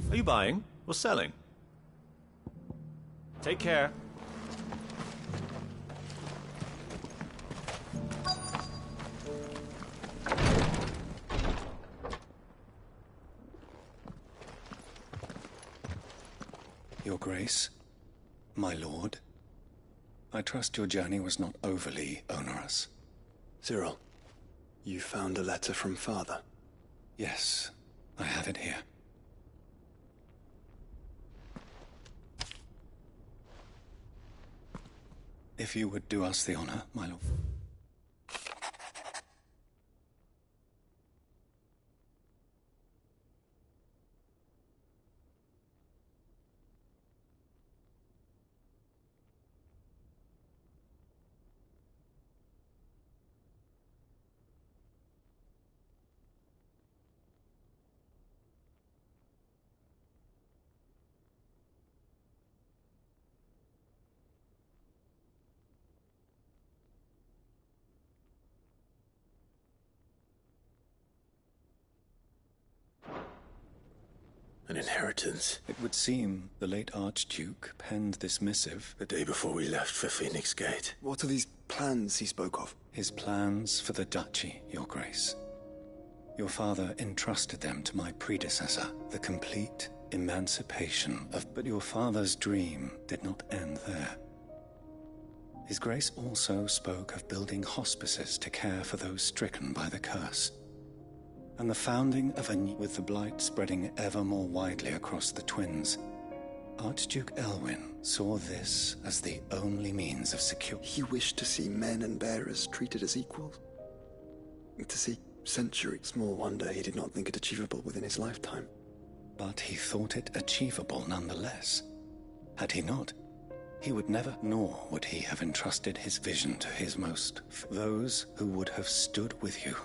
Are you buying or selling? Take care. Your Grace, my lord, I trust your journey was not overly onerous. Cyril, you found a letter from Father? Yes, I have it here. If you would do us the honor, my lord. An inheritance. It would seem the late Archduke penned this missive The day before we left for Phoenix Gate. What are these plans he spoke of? his plans for the duchy, Your Grace. Your father entrusted them to my predecessor, the complete emancipation of... But your father's dream did not end there. His Grace also spoke of building hospices to care for those stricken by the curse, and the founding of a new... With the blight spreading ever more widely across the twins, Archduke Elwyn saw this as the only means of secure... He wished to see men and bearers treated as equals. To see centuries. Small wonder he did not think it achievable within his lifetime. But he thought it achievable nonetheless. Had he not, he would never, nor would he have entrusted his vision to his most... Those who would have stood with you,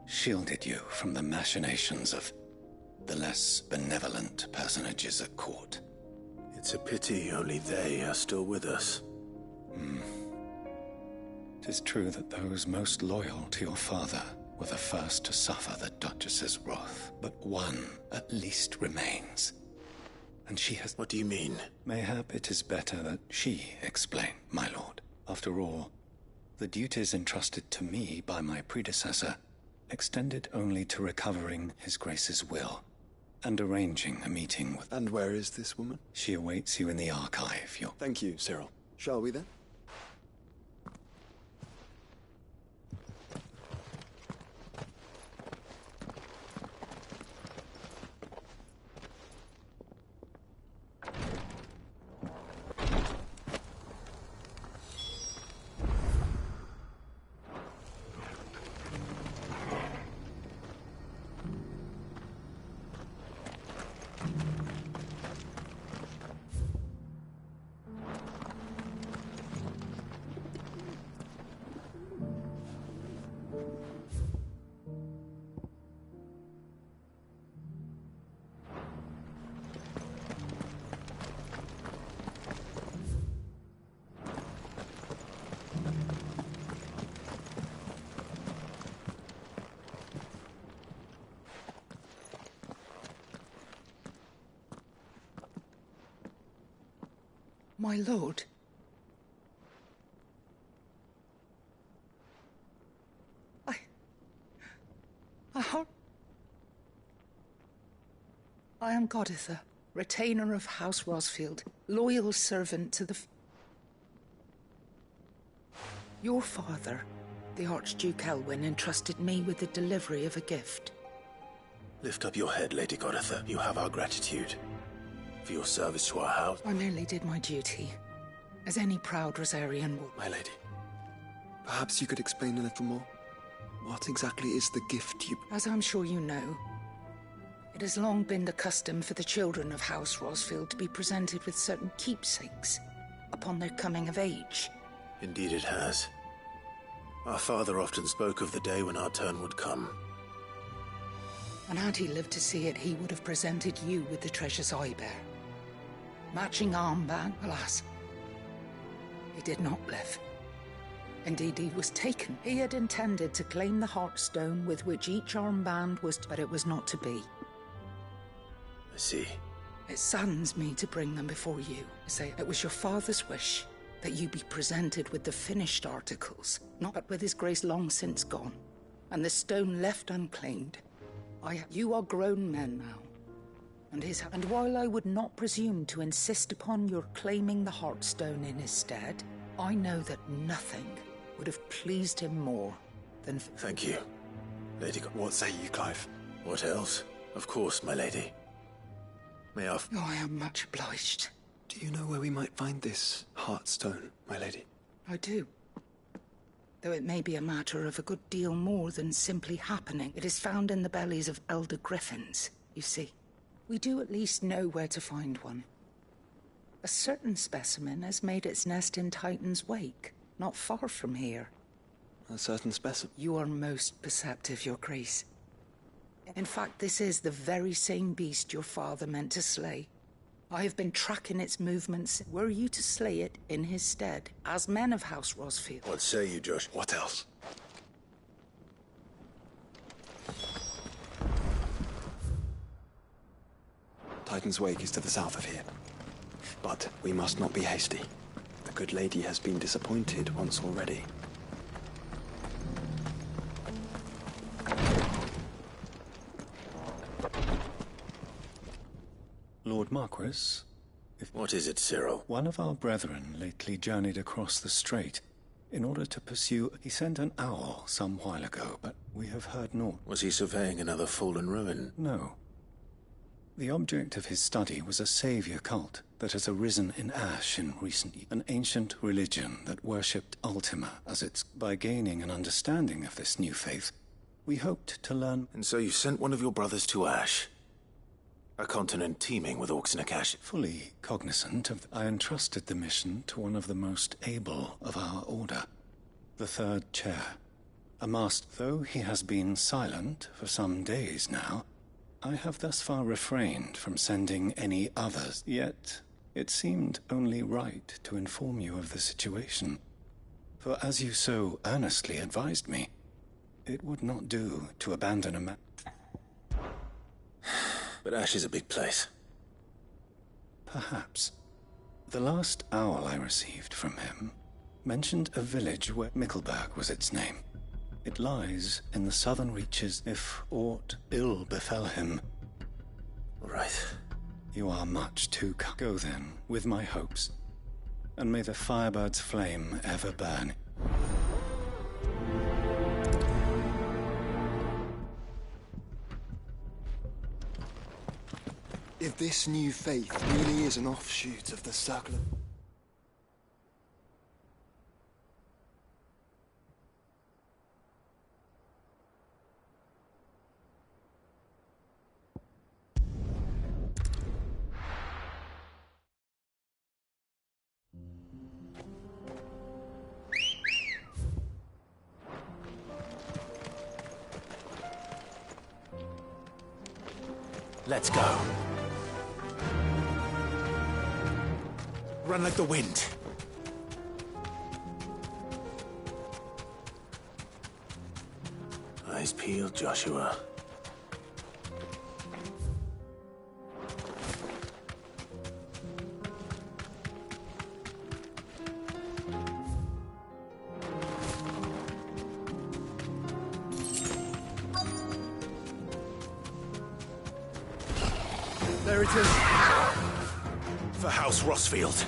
shielded you from the machinations of the less benevolent personages at court. It's a pity only they are still with us. 'Tis true that those most loyal to your father were the first to suffer the Duchess's wrath, but one at least remains. And she has... What do you mean? Mayhap it is better that she explain, my lord. After all, the duties entrusted to me by my predecessor extended only to recovering his Grace's will and arranging a meeting with... And where is this woman? She awaits you in the archive, your... Thank you, Cyril. Shall we then? My lord. I am Goditha, retainer of House Rosfield, loyal servant to the... Your father, the Archduke Elwyn, entrusted me with the delivery of a gift. Lift up your head, Lady Goditha. You have our gratitude for your service to our house. I merely did my duty, as any proud Rosarian will. My lady, perhaps you could explain a little more? What exactly is the gift you... As I'm sure you know, it has long been the custom for the children of House Rosfield to be presented with certain keepsakes upon their coming of age. Indeed it has. Our father often spoke of the day when our turn would come. And had he lived to see it, he would have presented you with the treasures I bear. Matching armband, alas, he did not live. Indeed, he was taken. He had intended to claim the heartstone with which each armband was, but it was not to be. I see. It saddens me to bring them before you. Say it was your father's wish that you be presented with the finished articles, not with his grace long since gone, and the stone left unclaimed. You are grown men now, and while I would not presume to insist upon your claiming the Heartstone in his stead, I know that nothing would have pleased him more than... Thank you, Lady... What say you, Clive? What else? Of course, my lady. May I... Oh, I am much obliged. Do you know where we might find this Heartstone, my lady? I do. Though it may be a matter of a good deal more than simply happening. It is found in the bellies of elder griffins, you see. We do at least know where to find one. A certain specimen has made its nest in Titan's Wake, not far from here. A certain specimen? You are most perceptive, Your Grace. In fact, this is the very same beast your father meant to slay. I have been tracking its movements. Were you to slay it in his stead, as men of House Rosfield? What say you, Josh? What else? Titan's Wake is to the south of here. But we must not be hasty. The good lady has been disappointed once already. Lord Marquis, What is it, Cyril? one of our brethren lately journeyed across the strait in order to pursue... He sent an owl some while ago, but we have heard naught. Was he surveying another fallen ruin? No. The object of his study was a savior cult that has arisen in Ash in recent years. An ancient religion that worshipped Ultima as its... By gaining an understanding of this new faith, we hoped to learn... And so you sent one of your brothers to Ash? A continent teeming with orcs and Akash. Fully cognizant of... I entrusted the mission to one of the most able of our order, the third chair. A master... Though he has been silent for some days now, I have thus far refrained from sending any others. Yet, it seemed only right to inform you of the situation. For as you so earnestly advised me, it would not do to abandon a man. But Ash is a big place. Perhaps. The last owl I received from him mentioned a village where Mickleburg was its name. It lies in the southern reaches if aught ill befell him. Right. You are much too kind. Go then, with my hopes, and may the firebird's flame ever burn. If this new faith really is an offshoot of the circle of... Let's go. Run like the wind. Eyes peeled, Joshua. There it is. For House Rosfield.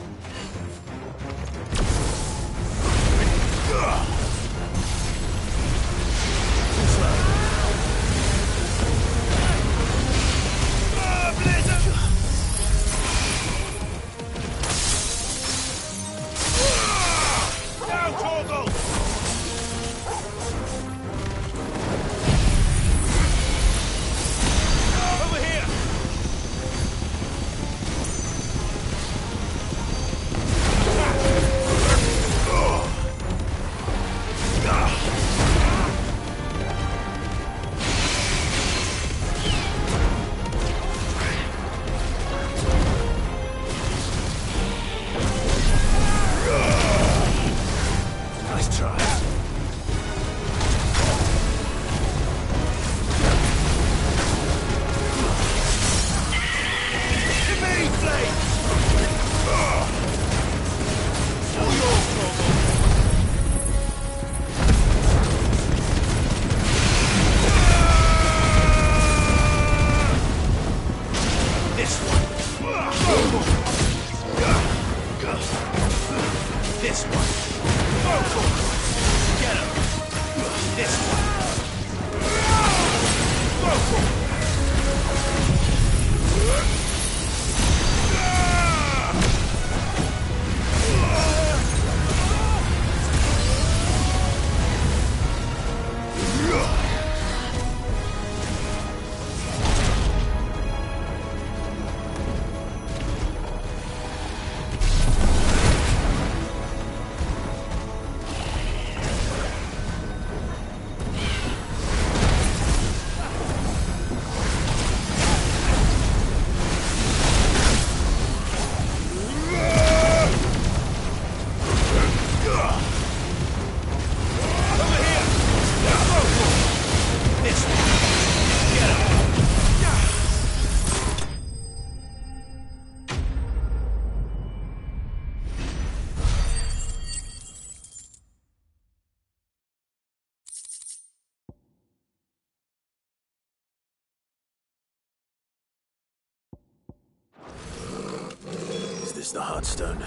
Is this the Heartstone?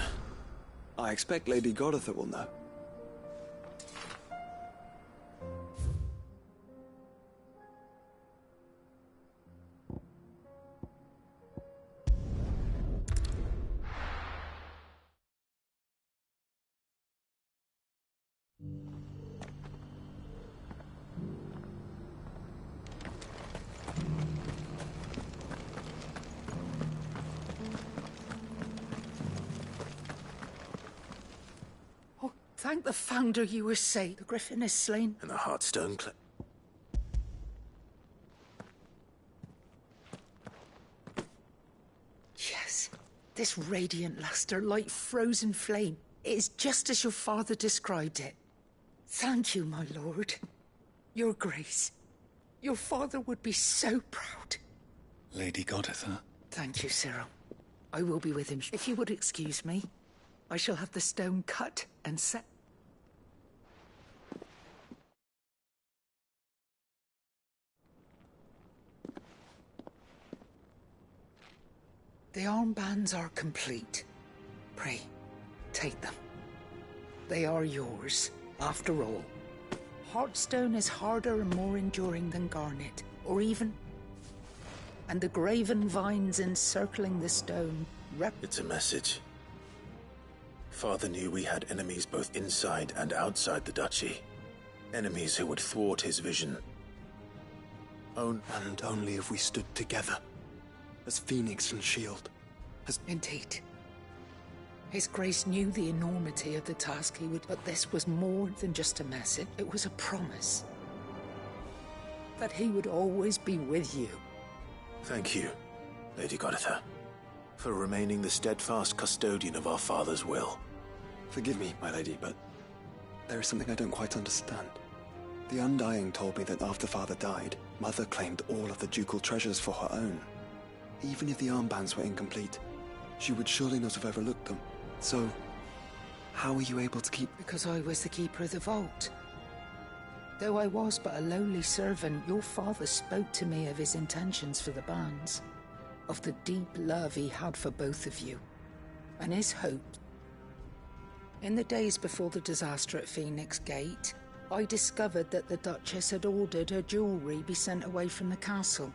I expect Lady Goditha will know. Thank the Founder you were safe. The Griffin is slain. And the Heartstone Yes. This radiant luster, like frozen flame. It is just as your father described it. Thank you, my lord. Your Grace. Your father would be so proud. Lady Goditha. Thank you, Cyril. I will be with him. If you would excuse me, I shall have the stone cut and set. The armbands are complete. Pray, take them. They are yours, after all. Heartstone is harder and more enduring than garnet, or even... And the graven vines encircling the stone It's a message. Father knew we had enemies both inside and outside the duchy. Enemies who would thwart his vision. And only if we stood together. As Phoenix and Shield. Indeed. His Grace knew the enormity of the task he would... But this was more than just a message. It was a promise. That he would always be with you. Thank you, Lady Goditha, for remaining the steadfast custodian of our father's will. Forgive me, my lady, but there is something I don't quite understand. The Undying told me that after Father died, Mother claimed all of the ducal treasures for her own. Even if the armbands were incomplete, she would surely not have overlooked them. So, how were you able to keep... Because I was the keeper of the vault. Though I was but a lowly servant, your father spoke to me of his intentions for the bands, of the deep love he had for both of you, and his hope. In the days before the disaster at Phoenix Gate, I discovered that the Duchess had ordered her jewelry be sent away from the castle.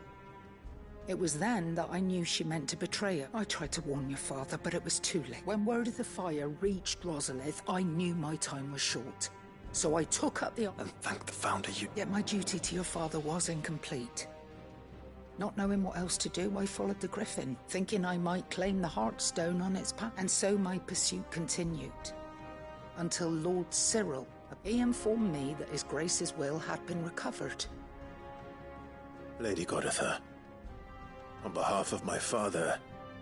It was then that I knew she meant to betray her. I tried to warn your father, but it was too late. When word of the fire reached Rosalith, I knew my time was short. So I took up the... And thank the Founder you... Yet my duty to your father was incomplete. Not knowing what else to do, I followed the Griffin, thinking I might claim the Heartstone on its path. And so my pursuit continued. Until Lord Cyril, he informed me that His Grace's will had been recovered. Lady Goditha, on behalf of my father...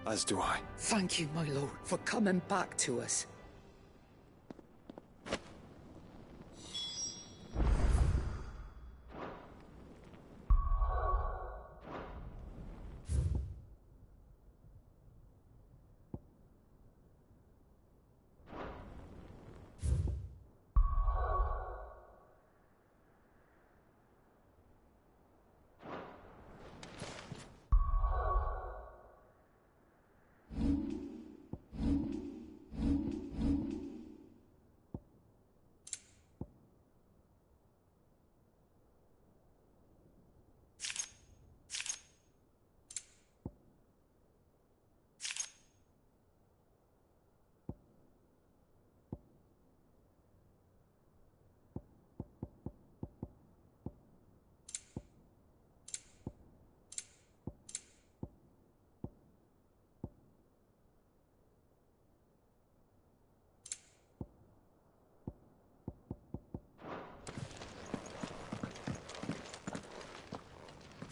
As do I. Thank you, my lord, for coming back to us.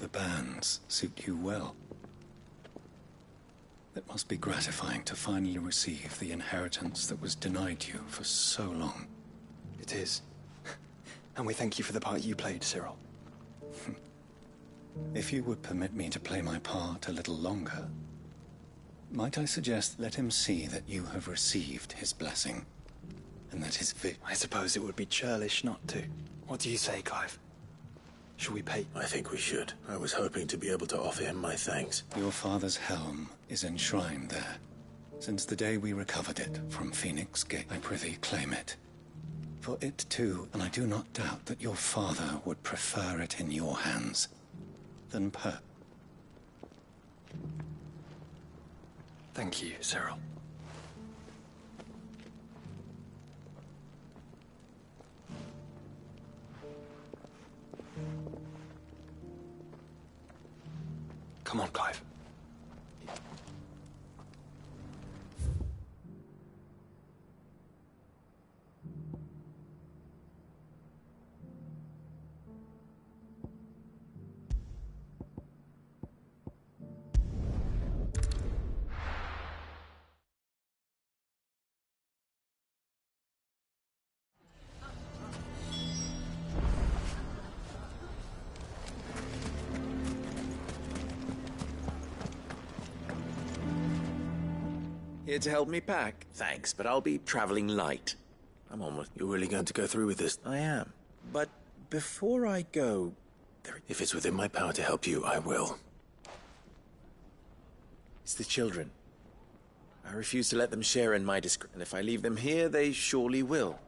The bands suit you well. It must be gratifying to finally receive the inheritance that was denied you for so long. It is. And we thank you for the part you played, Cyril. If you would permit me to play my part a little longer, might I suggest let him see that you have received his blessing, and that his I suppose it would be churlish not to. What do you say, Clive? Shall we pay? I think we should. I was hoping to be able to offer him my thanks. Your father's helm is enshrined there. Since the day we recovered it from Phoenix Gate, I prithee claim it. For it too, and I do not doubt that your father would prefer it in your hands than Thank you, Cyril. Come on, Clive. Here to help me pack? Thanks, but I'll be traveling light. I'm on with... You're really going to go through with this? I am. But before I go... If it's within my power to help you, I will. It's the children. I refuse to let them share in my disgrace. And if I leave them here, they surely will.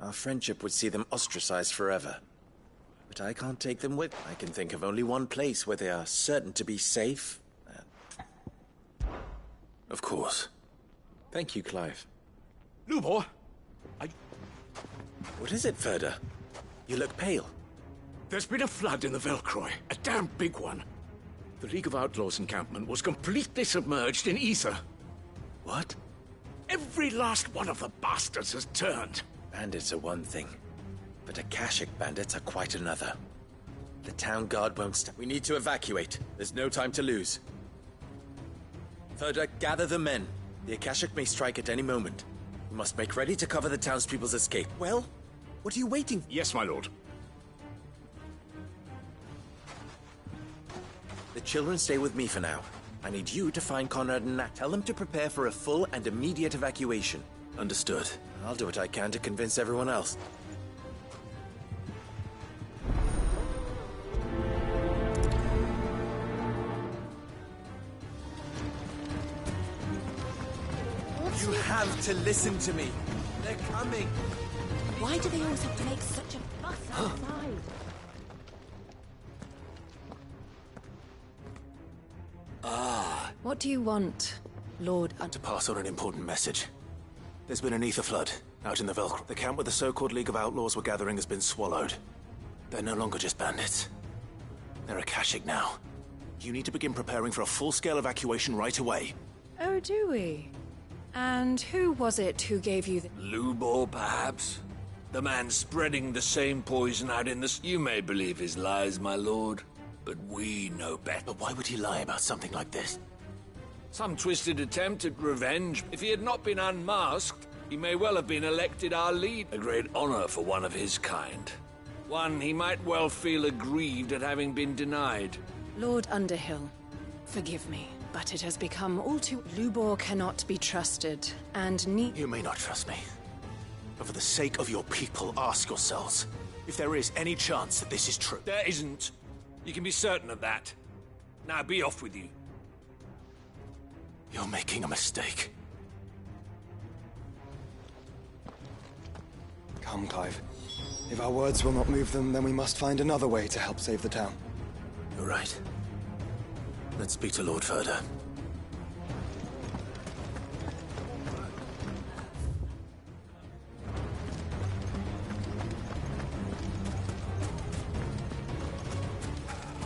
Our friendship would see them ostracized forever. But I can't take them with. I can think of only one place where they are certain to be safe. Of course. Thank you, Clive. Lubor! What is it, Ferda? You look pale. There's been a flood in the Velcroy. A damn big one. The League of Outlaws encampment was completely submerged in ether. What? Every last one of the bastards has turned. Bandits are one thing, but Akashic bandits are quite another. The town guard won't stop. We need to evacuate. There's no time to lose. Ferda, gather the men. The Akashic may strike at any moment. We must make ready to cover the townspeople's escape. Well, what are you waiting for? Yes, my lord. The children stay with me for now. I need you to find Conrad and Nat. Tell them to prepare for a full and immediate evacuation. Understood. I'll do what I can to convince everyone else. You have to listen to me. They're coming. Why do they always have to make such a fuss outside? What do you want, Lord? To pass on an important message. There's been an ether flood out in the Velcro. The camp where the so-called League of Outlaws were gathering has been swallowed. They're no longer just bandits. They're Akashic now. You need to begin preparing for a full-scale evacuation right away. Oh, do we? And who was it who gave you the... Lubor, perhaps? The man spreading the same poison out in the... You may believe his lies, my lord, but we know better. But why would he lie about something like this? Some twisted attempt at revenge. If he had not been unmasked, he may well have been elected our lead. A great honor for one of his kind. One he might well feel aggrieved at having been denied. Lord Underhill, forgive me, but it has become all too... Lubor cannot be trusted, and You may not trust me. But for the sake of your people, ask yourselves if there is any chance that this is true. There isn't. You can be certain of that. Now be off with you. You're making a mistake. Come, Clive. If our words will not move them, then we must find another way to help save the town. You're right. Let's speak to Lord Ferda.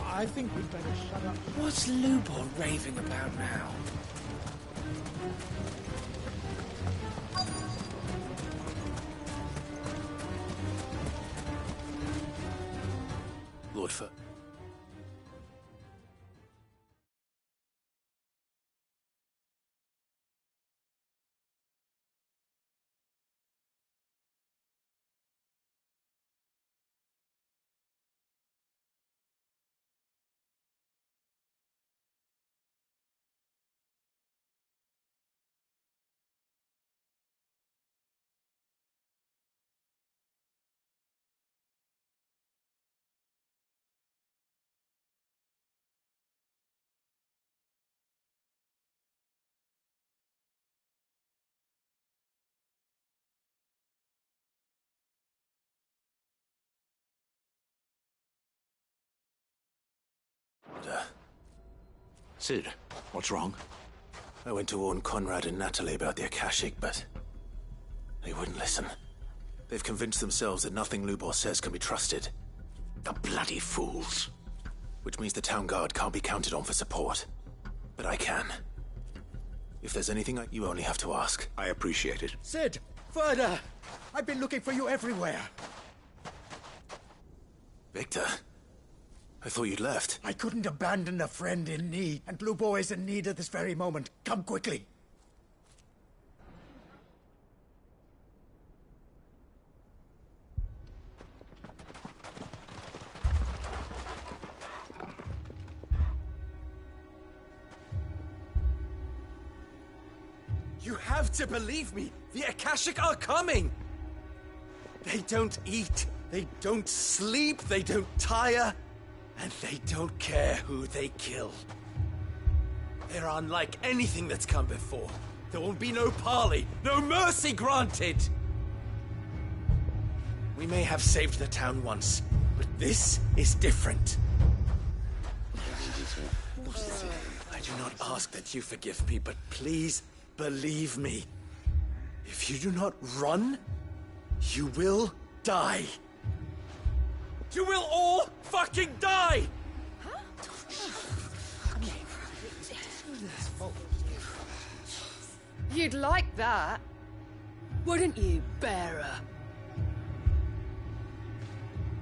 I think we'd better shut up. What's Lubor raving about now? Lord Ferda. Sid, what's wrong? I went to warn Conrad and Natalie about the Akashic, but they wouldn't listen. They've convinced themselves that nothing Lubor says can be trusted. The bloody fools. Which means the town guard can't be counted on for support. But I can. If there's anything, you only have to ask. I appreciate it. Sid! Further! I've been looking for you everywhere. Victor? I thought you'd left. I couldn't abandon a friend in need, and Lubor is in need at this very moment. Come quickly. You have to believe me! The Akashic are coming! They don't eat, they don't sleep, they don't tire, and they don't care who they kill. They're unlike anything that's come before. There will be no parley, no mercy granted! We may have saved the town once, but this is different. I do not ask that you forgive me, but please believe me. If you do not run, you will die. You will all fucking die! You'd like that, wouldn't you, bearer?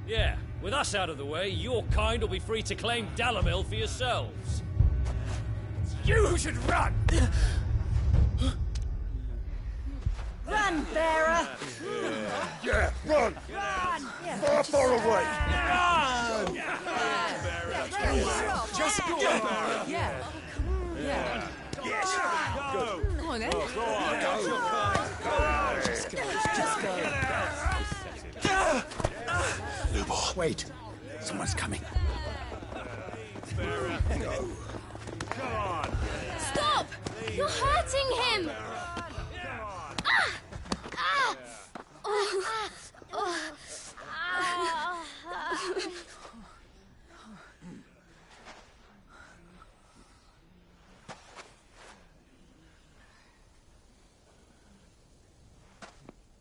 Yeah, with us out of the way, your kind will be free to claim Dalamil for yourselves. You should run! Run, bearer! Yeah, run! Run! Far, far away! Run! Just go! Yeah. Yeah. Yes! Go! Come on, then. Go on! Go! Just go. Lubor. Wait. Someone's coming. Go. Come on. Stop! You're hurting him!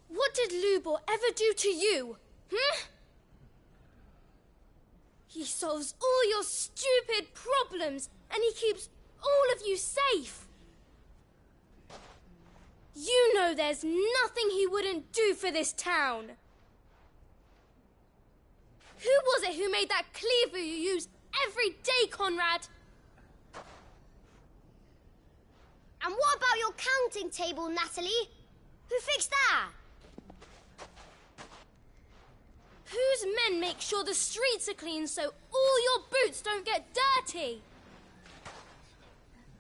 What did Lubor ever do to you? He solves all your stupid problems, and he keeps all of you safe. You know there's nothing he wouldn't do for this town. Who was it who made that cleaver you use every day, Conrad? And what about your counting table, Natalie? Who fixed that? Whose men make sure the streets are clean so all your boots don't get dirty?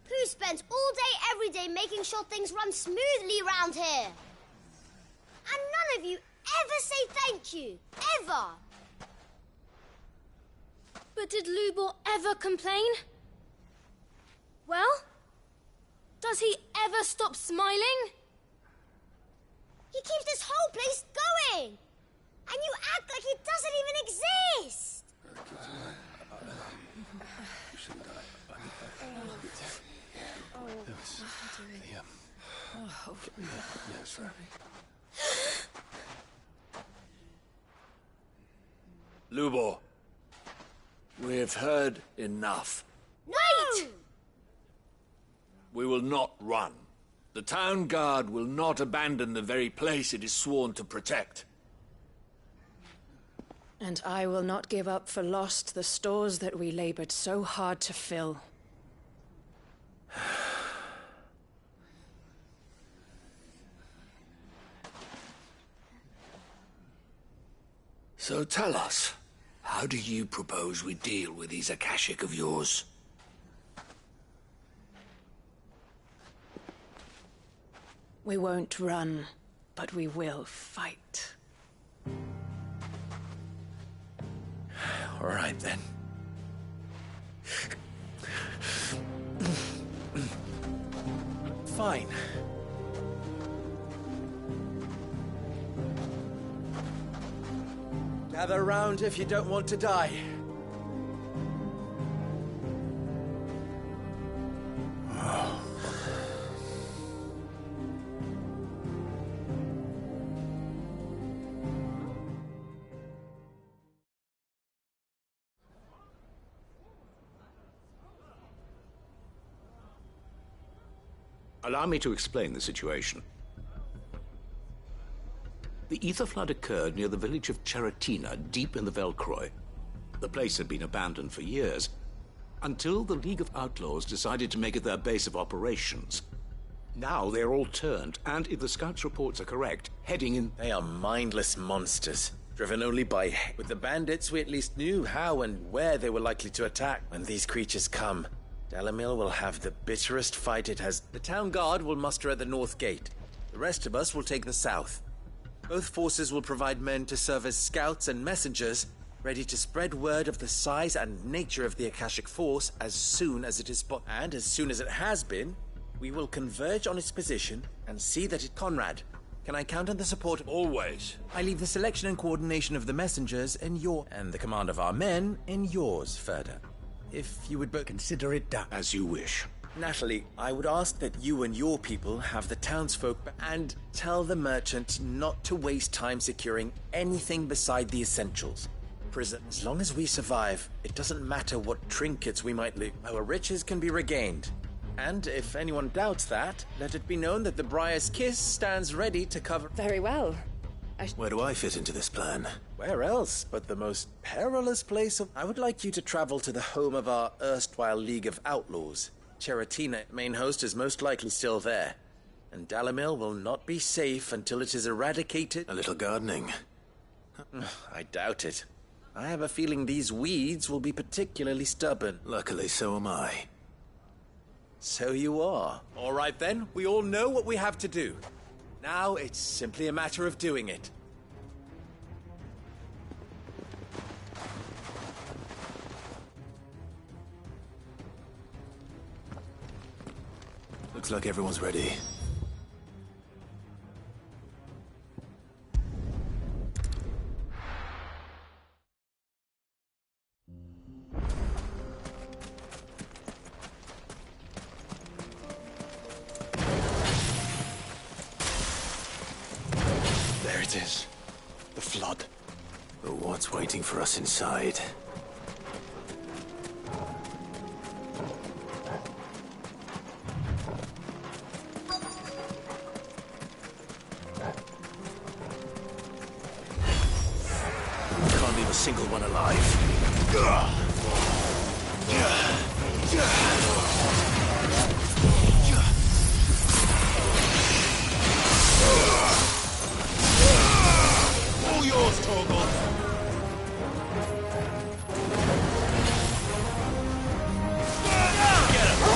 Who spends all day, every day making sure things run smoothly round here? And none of you ever say thank you. Ever. But did Lubor ever complain? Well, does he ever stop smiling? He keeps this whole place going. And you act like he doesn't even exist. Lubor, we've heard enough. Wait! We will not run. The town guard will not abandon the very place it is sworn to protect. And I will not give up for lost the stores that we labored so hard to fill. So tell us, how do you propose we deal with these Akashic of yours? We won't run, but we will fight. All right, then. Fine. Gather round if you don't want to die. Allow me to explain the situation. The ether flood occurred near the village of Cheratina, deep in the Velcroy. The place had been abandoned for years, until the League of Outlaws decided to make it their base of operations. Now they're all turned, and if the scouts' reports are correct, heading in... They are mindless monsters, driven only by... With the bandits, we at least knew how and where they were likely to attack. When these creatures come, Dalamil will have the bitterest fight it has. The town guard will muster at the north gate. The rest of us will take the south. Both forces will provide men to serve as scouts and messengers, ready to spread word of the size and nature of the Akashic Force as soon as it is and as soon as it has been, we will converge on its position and see that it... Conrad, can I count on the support of... Always. I leave the selection and coordination of the messengers in your... and the command of our men in yours, Ferda. If you would both... Consider it done. As you wish. Natalie, I would ask that you and your people have the townsfolk and tell the merchant not to waste time securing anything beside the essentials. Prison. As long as we survive, it doesn't matter what trinkets we might lose. Our riches can be regained. And if anyone doubts that, let it be known that the Briar's Kiss stands ready to cover... Very well. Where do I fit into this plan? Where else but the most perilous place of... I would like you to travel to the home of our erstwhile League of Outlaws. Cheratina, main host, is most likely still there. And Dalamil will not be safe until it is eradicated. A little gardening. I doubt it. I have a feeling these weeds will be particularly stubborn. Luckily, so am I. So you are. All right then, we all know what we have to do. Now it's simply a matter of doing it. Looks like everyone's ready. There it is. The flood. But what's waiting for us inside? Can't leave a single one alive. All yours, Torgal. Get him.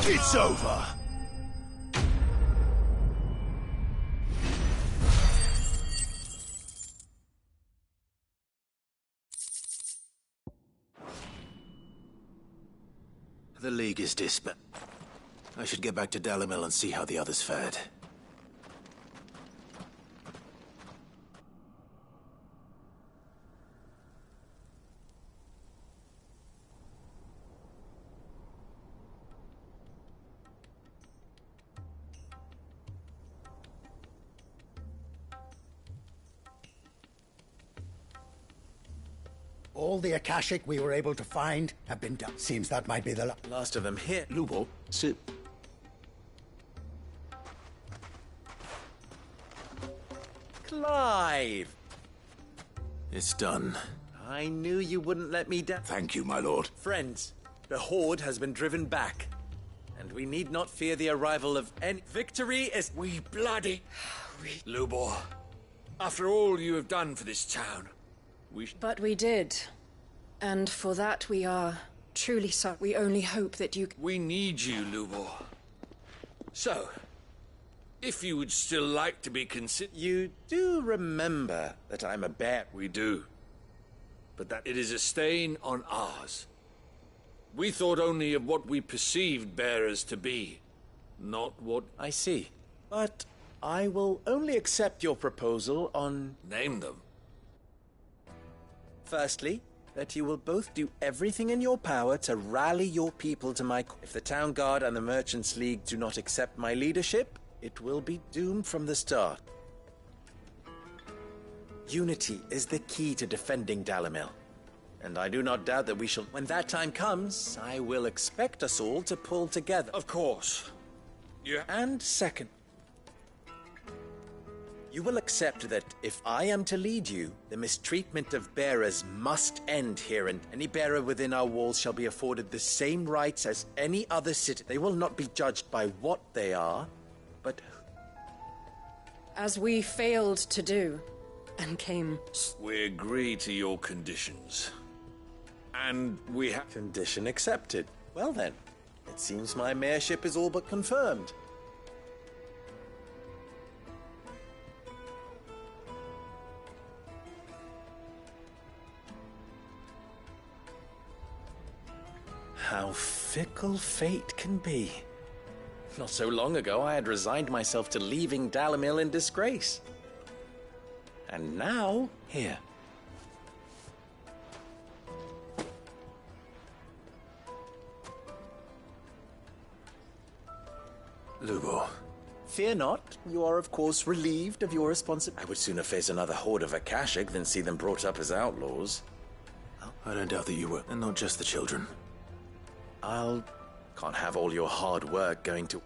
It's over. The League is disbanded. I should get back to Dalamil and see how the others fared. All the Akashic we were able to find have been done. Seems that might be the last of them here. Lubo, sit. Clive! It's done. I knew you wouldn't let me down. Thank you, my lord. Friends, the Horde has been driven back, and we need not fear the arrival of any... Victory is... We bloody... Lubor, after all you have done for this town, But we did. And for that we are truly sorry. We only hope that you... We need you, Lubor. So, if you would still like to be considered... You do remember that I'm a bear? We do. But that it is a stain on ours. We thought only of what we perceived bearers to be, not what... I see. But I will only accept your proposal on... Name them. Firstly, that you will both do everything in your power to rally your people to my... If the Town Guard and the Merchants League do not accept my leadership, it will be doomed from the start. Unity is the key to defending Dalimil. And I do not doubt that we shall... When that time comes, I will expect us all to pull together. Of course. Yeah. And second, you will accept that if I am to lead you, the mistreatment of bearers must end here, and any bearer within our walls shall be afforded the same rights as any other citizen. They will not be judged by what they are, but... As we failed to do, and came... We agree to your conditions. And we have... Condition accepted. Well then, it seems my mayorship is all but confirmed. How fickle fate can be. Not so long ago, I had resigned myself to leaving Dalimil in disgrace. And now, here. Lubo. Fear not. You are, of course, relieved of your responsibility. I would sooner face another horde of Akashic than see them brought up as outlaws. I don't doubt that you were, and not just the children. Can't have all your hard work going to...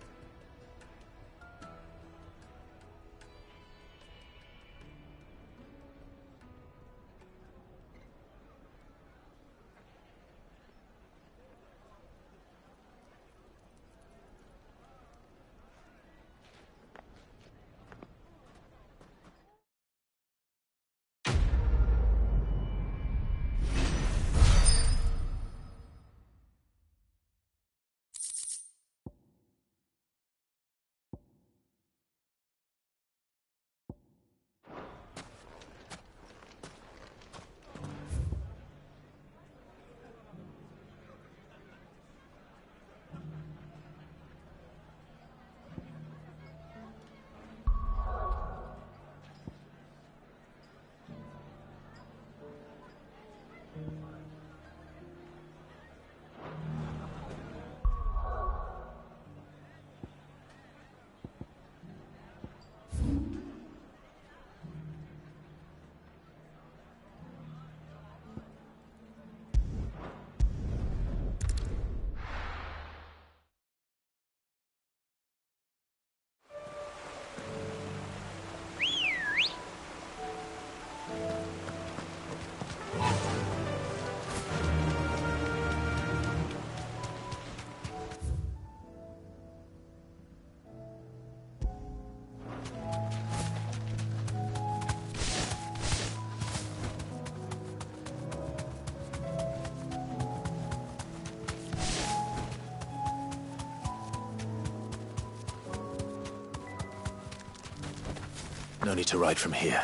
No need to ride from here.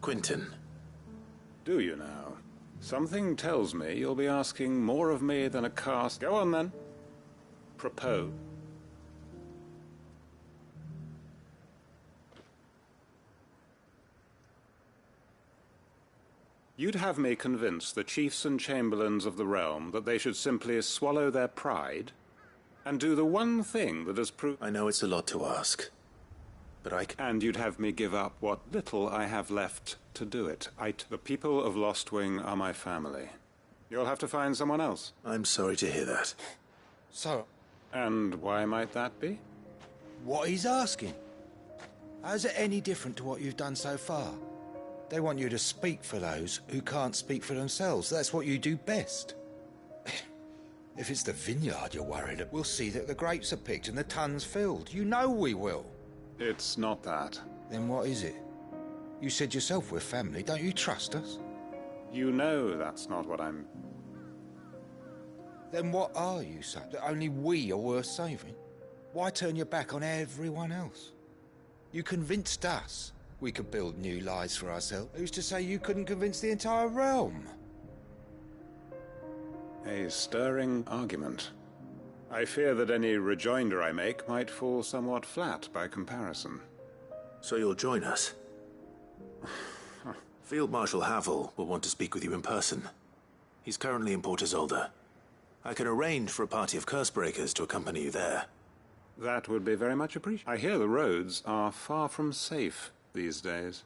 Quentin. Do you now? Something tells me you'll be asking more of me than a cast. Go on then. Propose. You'd have me convince the chiefs and chamberlains of the realm that they should simply swallow their pride and do the one thing that has proved... I know it's a lot to ask, but I can... And you'd have me give up what little I have left to do it. The people of Lost Wing are my family. You'll have to find someone else. I'm sorry to hear that. So... And why might that be? What he's asking. How's it any different to what you've done so far? They want you to speak for those who can't speak for themselves. That's what you do best. If it's the vineyard you're worried about, we'll see that the grapes are picked and the tons filled. You know we will. It's not that. Then what is it? You said yourself we're family. Don't you trust us? You know that's not what I'm... Then what are you, son? That only we are worth saving? Why turn your back on everyone else? You convinced us we could build new lives for ourselves. Who's to say you couldn't convince the entire realm? A stirring argument. I fear that any rejoinder I make might fall somewhat flat by comparison. So you'll join us? Field Marshal Havel will want to speak with you in person. He's currently in Port Isolde. I can arrange for a party of Cursebreakers to accompany you there. That would be very much appreciated. I hear the roads are far from safe these days.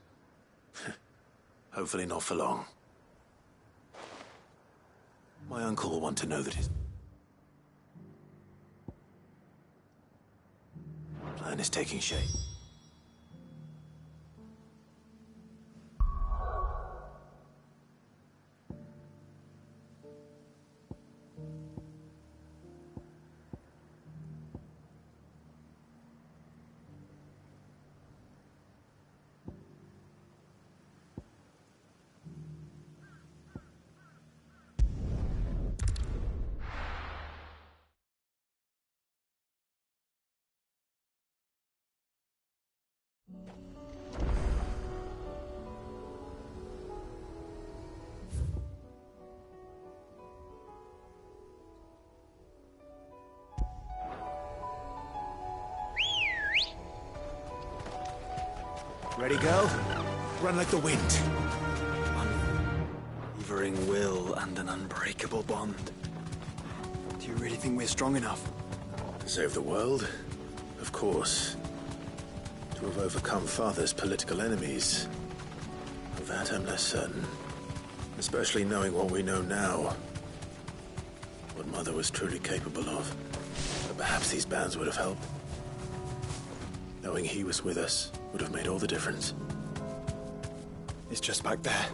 Hopefully not for long. My uncle will want to know that his plan is taking shape. Ready, girl? Run like the wind. Unwavering will and an unbreakable bond. Do you really think we're strong enough? To save the world? Of course. To have overcome Father's political enemies? Of that I'm less certain. Especially knowing what we know now. What Mother was truly capable of. But perhaps these bands would have helped. Knowing he was with us would have made all the difference. It's just back there.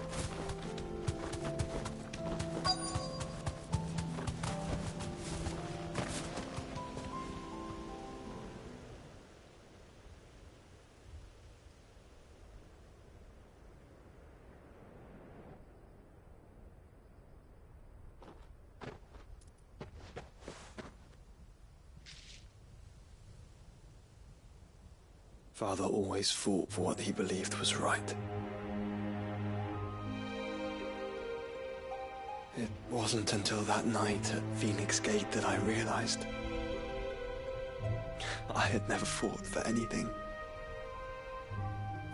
Father always fought for what he believed was right. It wasn't until that night at Phoenix Gate that I realized I had never fought for anything.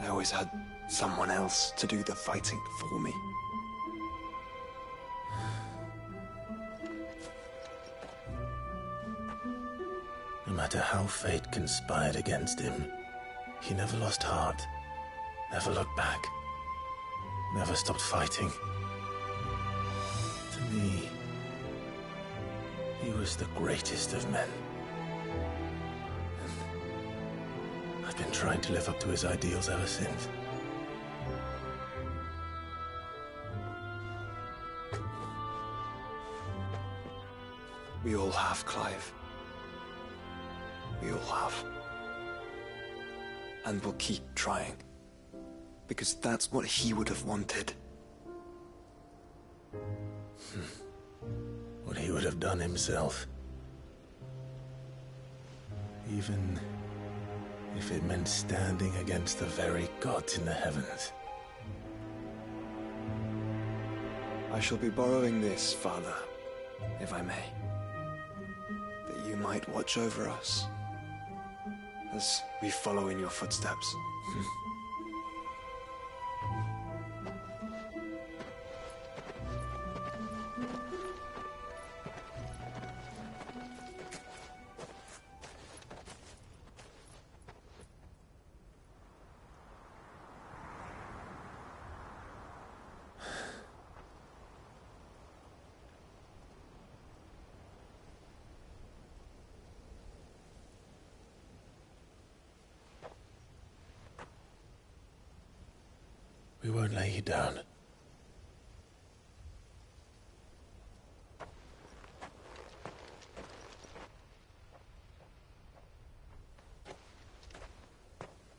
I always had someone else to do the fighting for me. No matter how fate conspired against him, he never lost heart, never looked back, never stopped fighting. To me, he was the greatest of men. And I've been trying to live up to his ideals ever since. We all have, Clive. We all have. And we'll keep trying. Because that's what he would have wanted. What he would have done himself. Even if it meant standing against the very gods in the heavens. I shall be borrowing this, Father, if I may. That you might watch over us. As we follow in your footsteps. We won't lay you down.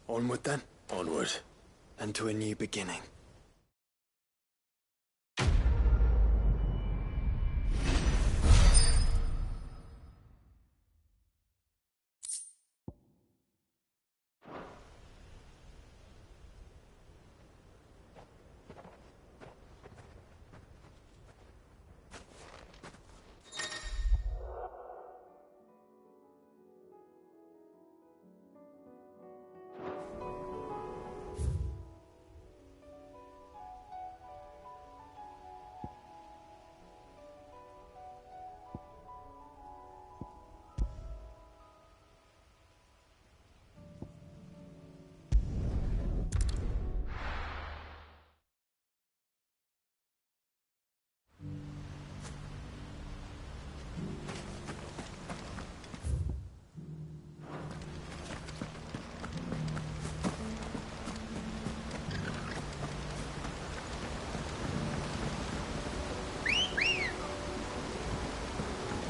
Onward then, Onward. and to a new beginning.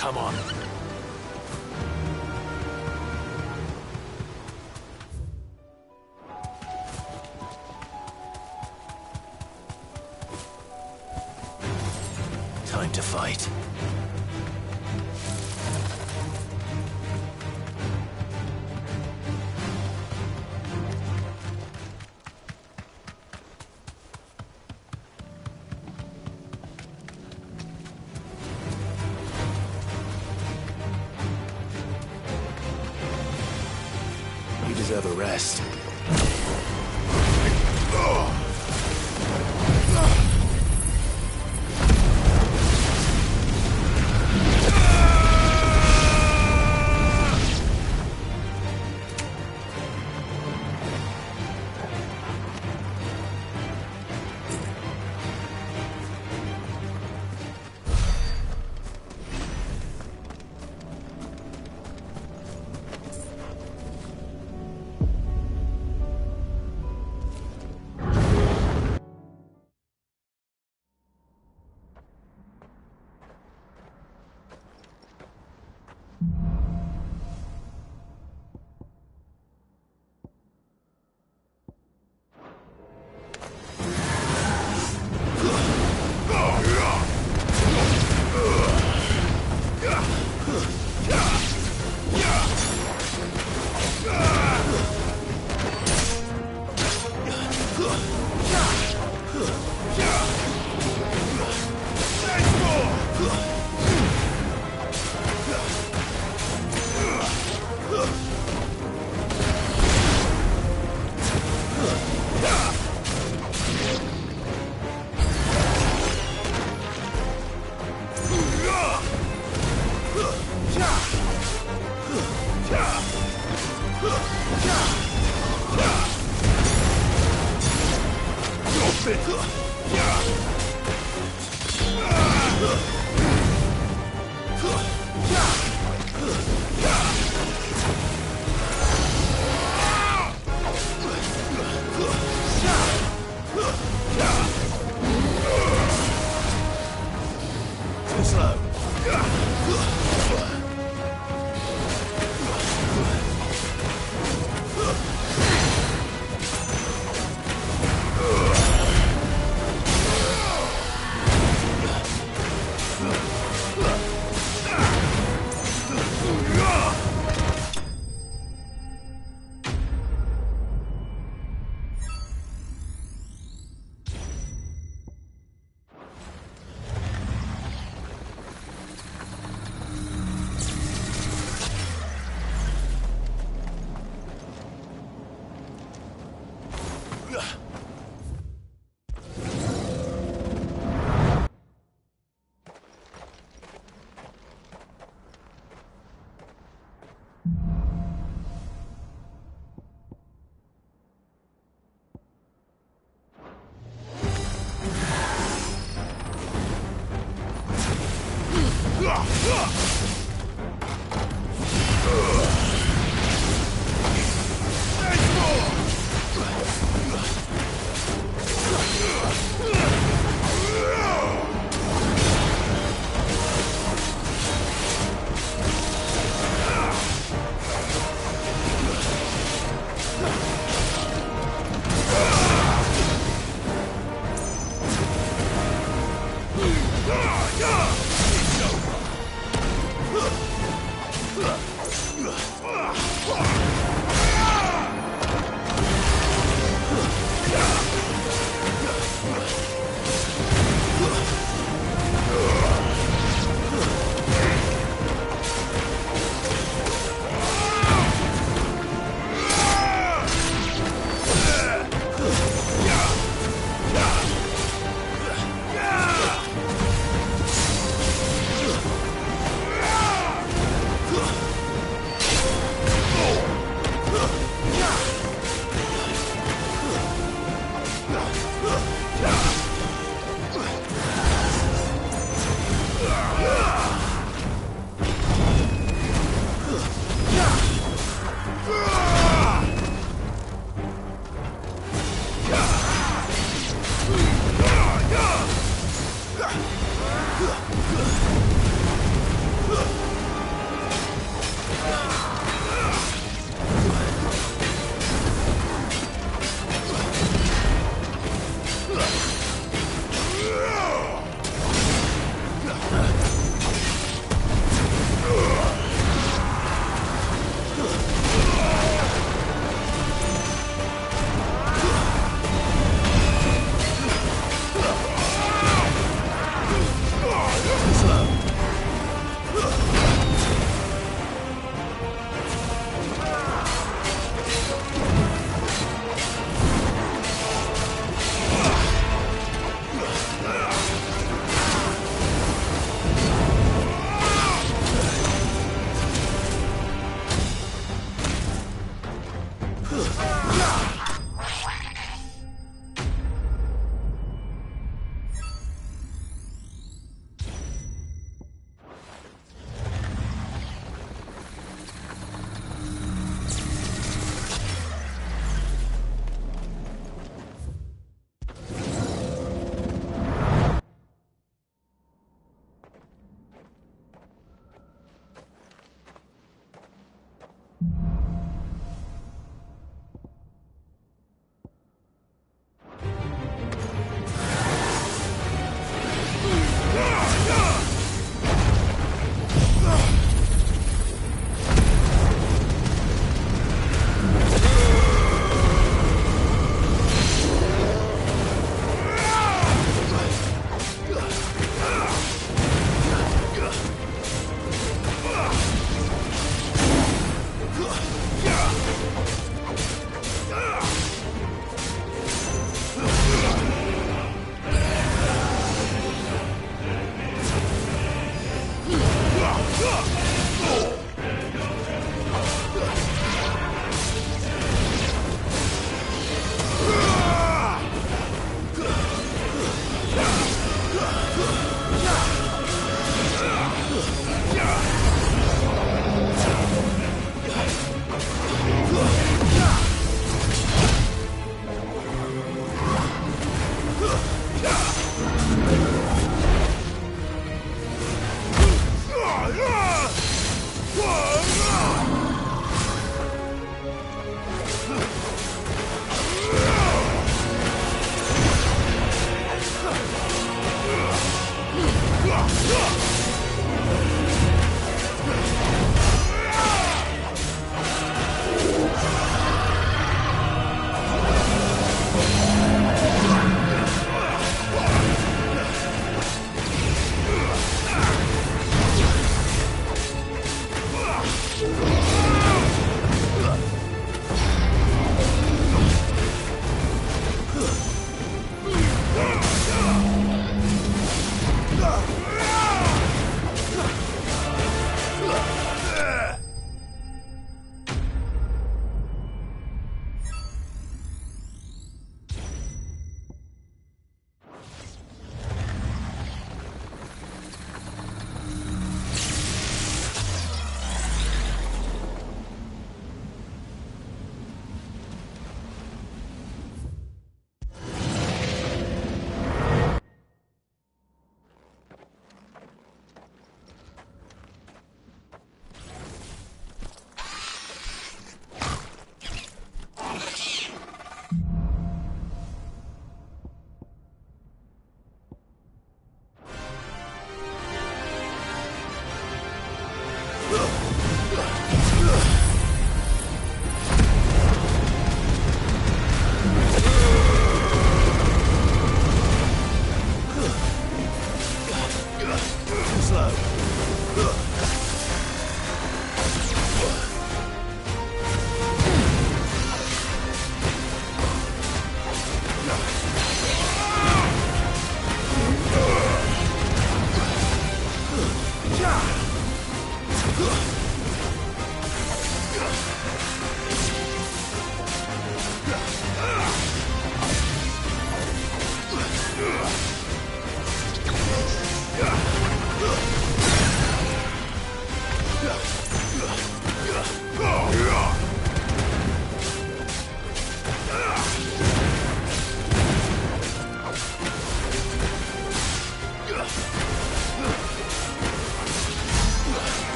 Come on. Time to fight. You deserve a rest. Too slow. Ugh.